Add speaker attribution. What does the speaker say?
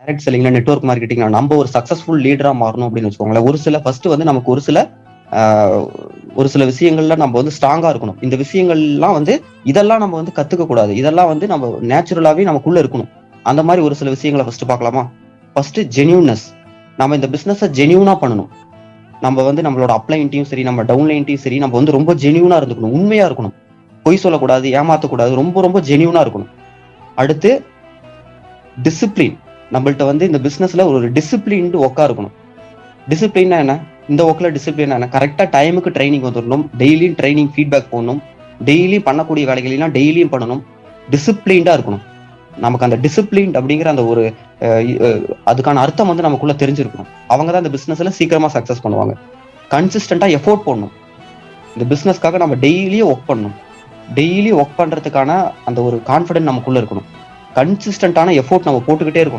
Speaker 1: Direct செல்லிங்ல, network மார்க்கெட்டிங்ல நம்ம ஒரு successful லீடரா மாறணும் அப்படின்னு வச்சுக்கோங்களேன். ஒரு சில ஃபர்ஸ்ட் வந்து நமக்கு ஒரு சில விஷயங்கள்ல நம்ம வந்து ஸ்ட்ராங்கா இருக்கணும். இந்த விஷயங்கள்லாம் வந்து இதெல்லாம் நம்ம வந்து கத்துக்க கூடாது. இதெல்லாம் வந்து நம்ம நேச்சுரலாவே நமக்குள்ள இருக்கணும். அந்த மாதிரி ஒரு சில விஷயங்களை ஃபர்ஸ்ட் பார்க்கலாமா? ஃபர்ஸ்ட் ஜெனியூனஸ். நம்ம இந்த பிசினஸை ஜெனியூனா பண்ணணும். நம்ம வந்து நம்மளோட அப்ளைன்ட்டையும் சரி, நம்ம டவுன்லைன்ட்டையும் சரி, நம்ம வந்து ரொம்ப ஜெனியூனா இருந்துக்கணும், உண்மையா இருக்கணும், பொய் சொல்லக்கூடாது, ஏமாத்தக்கூடாது, ரொம்ப ரொம்ப ஜெனியூனா இருக்கணும். அடுத்து டிசிப்ளின். நம்மள்ட்ட வந்து இந்த பிசினஸ்ல ஒரு டிசிப்ளின்டு ஒர்க்கா இருக்கணும். டிசிப்ளின்னா என்ன? இந்த ஒர்க்ல டிசிப்ளின் என்ன? கரெக்டா டைமுக்கு ட்ரைனிங் வந்துடணும், டெய்லியும் ட்ரைனிங் ஃபீட்பேக் போடணும், டெய்லி பண்ணக்கூடிய வேலைகளெல்லாம் டெய்லியும் பண்ணணும், டிசிப்ளின்டா இருக்கணும். நமக்கு அந்த டிசிப்ளின் அப்படிங்கிற அந்த ஒரு அதுக்கான அர்த்தம் வந்து நமக்குள்ள தெரிஞ்சிருக்கணும். அவங்க தான் இந்த பிசினஸ்ல சீக்கிரமா சக்சஸ் பண்ணுவாங்க. கன்சிஸ்டண்டா எஃபோர்ட் போடணும். இந்த பிசினஸ்க்காக நம்ம டெய்லியும் ஒர்க் பண்ணணும். டெய்லி ஒர்க் பண்றதுக்கான அந்த ஒரு கான்ஃபிடென்ட் நமக்குள்ள இருக்கணும். கன்சிஸ்டன்டான எஃபோர்ட் நம்ம போட்டுக்கிட்டே இருக்கணும்.